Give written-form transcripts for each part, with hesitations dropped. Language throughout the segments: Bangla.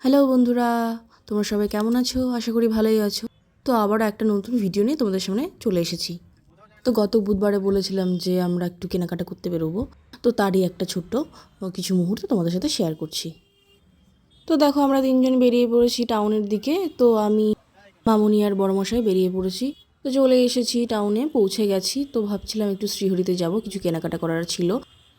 হ্যালো বন্ধুরা, তোমরা সবাই কেমন আছো? আশা করি ভালোই আছো। তো আবারও একটা নতুন ভিডিও নিয়ে তোমাদের সামনে চলে এসেছি। তো গত বুধবারে বলেছিলাম যে আমরা একটু কেনাকাটা করতে বেরোবো। তো তারই একটা ছোট্ট কিছু মুহূর্ত তোমাদের সাথে শেয়ার করছি। তো দেখো আমরা তিনজন বেরিয়ে পড়েছি টাউনের দিকে। তো আমি, মামুনি আর বড়মশাই বেরিয়ে পড়েছি। তো চলে এসেছি টাউনে, পৌঁছে গেছি। তো ভাবছিলাম একটু শ্রীহরিতে যাব, কিছু কেনাকাটা করার ছিল।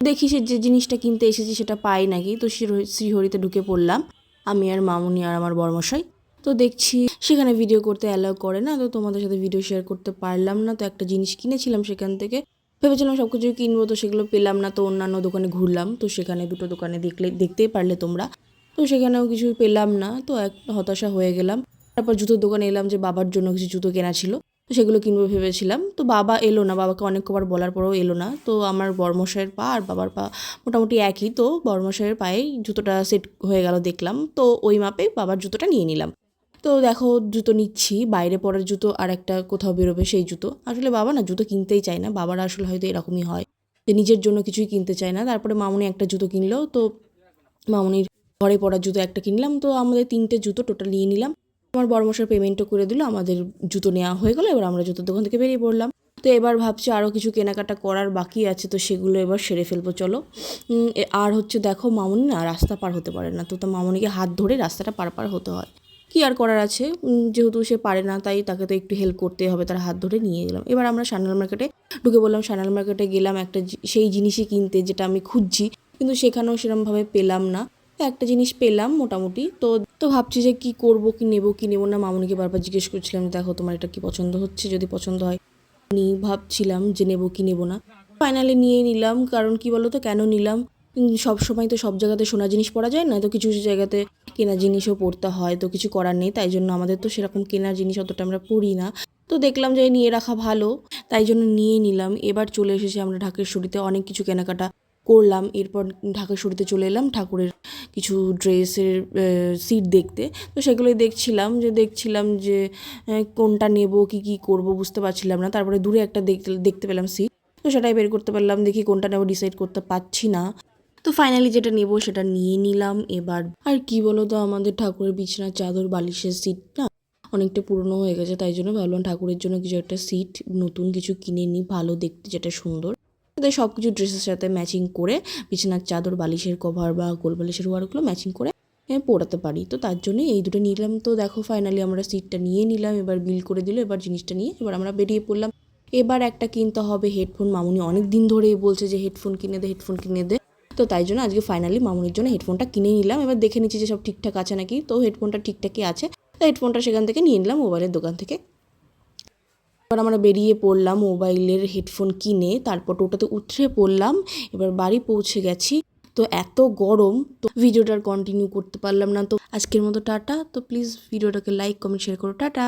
দেখি সে যে জিনিসটা কিনতে এসেছি সেটা পাই নাকি। তো শ্রীহরিতে ঢুকে পড়লাম আমি আর মামুনি আর আমার বড়মশাই। তো দেখছি সেখানে ভিডিও করতে অ্যালাউ করে না। তো তোমাদের সাথে ভিডিও শেয়ার করতে পারলাম না। তো একটা জিনিস কিনেছিলাম সেখান থেকে, ভেবেছিলাম সব কিছুই কিনবো, তো সেগুলো পেলাম না। তো অন্যান্য দোকানে ঘুরলাম, তো সেখানে দুটো দোকানে দেখতেই পারলে তোমরা। তো সেখানেও কিছু পেলাম না, তো এক হতাশা হয়ে গেলাম। তারপর জুতোর দোকানে এলাম, যে বাবার জন্য কিছু জুতো কেনা ছিল, তো সেগুলো কিনবো ভেবেছিলাম। তো বাবা এলো না, বাবাকে অনেক কবার বলার পরেও এলো না। তো আমার বড়মশাইয়ের পা আর বাবার পা মোটামুটি একই, তো বড়মশাইয়ের পায়ে জুতোটা সেট হয়ে গেল দেখলাম। তো ওই মাপে বাবার জুতোটা নিয়ে নিলাম। তো দেখো জুতো নিচ্ছি, বাইরে পরার জুতো আর একটা কোথাও বেরোবে সেই জুতো। আসলে বাবা না জুতো কিনতেই চায় না, বাবারা আসলে হয়তো এরকমই হয় যে নিজের জন্য কিছুই কিনতে চায় না। তারপরে মামুনি একটা জুতো কিনলো, তো মামুনির ঘরে পরার জুতো একটা কিনলাম। তো আমাদের 3টে জুতো টোটাল নিয়ে নিলাম। আমার বড়মশাই পেমেন্টও করে দিল, আমাদের জুতো নেওয়া হয়ে গেলো। এবার আমরা জুতোর দোকান থেকে বেরিয়ে পড়লাম। তো এবার ভাবছি আরও কিছু কেনাকাটা করার বাকি আছে, তো সেগুলো এবার সেরে ফেলবো চলো। আর হচ্ছে দেখো মামুনি না রাস্তা পার হতে পারে না, তো মামুনিকে হাত ধরে রাস্তাটা পার হতে হয়। কি আর করার আছে, যেহেতু সে পারে না তাই তাকে তো একটু হেল্প করতেই হবে। তার হাত ধরে নিয়ে গেলাম। এবার আমরা সান্যাল মার্কেটে ঢুকে বললাম, সান্যাল মার্কেটে গেলাম একটা সেই জিনিসই কিনতে যেটা আমি খুঁজছি, কিন্তু সেখানেও সেরকমভাবে পেলাম না। তো একটা জিনিস পেলাম মোটামুটি। তো তো ভাবছি যে কি করব, কি নেবো না। মামুনিকে বারবার জিজ্ঞেস করছিলাম, দেখো তোমার এটা কি পছন্দ হচ্ছে, যদি পছন্দ হয় ভাবছিলাম যে নেবো কি নেবো না। ফাইনালি নিয়ে নিলাম। কারণ কি বলো তো কেন নিলাম, সব সময় তো সব জায়গাতে সোনা জিনিস পরা যায় না, তো কিছু কিছু জায়গাতে কেনা জিনিসও পরতে হয়, তো কিছু করার নেই। তাই জন্য আমাদের তো সেরকম কেনার জিনিস অতটা আমরা পরি না। তো দেখলাম যে নিয়ে রাখা ভালো, তাই জন্য নিয়ে নিলাম। এবার চলে এসেছি আমরা ঢাকেশ্বরীতে, অনেক কিছু কেনাকাটা করলাম। এরপর ঢাকেশ্বরীতে চলে এলাম ঠাকুরের কিছু ড্রেসের সিট দেখতে। তো সেগুলোই দেখছিলাম যে কোনটা নেব, কি করব বুঝতে পারছিলাম না। তারপরে দূরে একটা দেখতে পেলাম সিট, তো সেটাই বের করতে পারলাম। দেখি কোনটা নেব ডিসাইড করতে পারছি না। তো ফাইনালি যেটা নেব সেটা নিয়ে নিলাম। এবার আর কি বলো তো, আমাদের ঠাকুরের বিছানার চাদর বালিশের সিট না অনেকটা পুরনো হয়ে গেছে, তাই জন্য ভাবলাম ঠাকুরের জন্য কিছু একটা সিট নতুন কিছু কিনে নিই, ভালো দেখতে যেটা সুন্দর, তাই সব কিছু ড্রেসের সাথে ম্যাচিং করে বিছানার চাদর বালিশের কভার বা গোল বালিশের ওয়ারগুলো ম্যাচিং করে পরাতে পারি। তো তার জন্য এই দুটো নিলাম। তো দেখো ফাইনালি আমরা সিটটা নিয়ে নিলাম। এবার বিল করে দিল, এবার জিনিসটা নিয়ে এবার আমরা বেরিয়ে পড়লাম। এবার একটা কিনতে হবে হেডফোন। মামুনি অনেক দিন ধরেই বলছে যে হেডফোন কিনে দে। তো তাই জন্য আজকে ফাইনালি মামুনির জন্য হেডফোনটা কিনে নিলাম। এবার দেখে নিচ্ছি যে সব ঠিকঠাক আছে নাকি। তো হেডফোনটা ঠিকঠাকই আছে, তো হেডফোনটা সেখান থেকে নিয়ে নিলাম মোবাইলের দোকান থেকে। এবার আমরা বেরিয়ে পড়লাম মোবাইলের হেডফোন কিনে, তারপর টোটোতে উঠে পড়লাম। এবার বাড়ি পৌঁছে গেছি। তো এত গরম, তো ভিডিওটা আর কন্টিনিউ করতে পারলাম না। তো আজকের মতো টাটা। তো প্লিজ ভিডিওটাকে লাইক কমেন্ট শেয়ার করো। টাটা।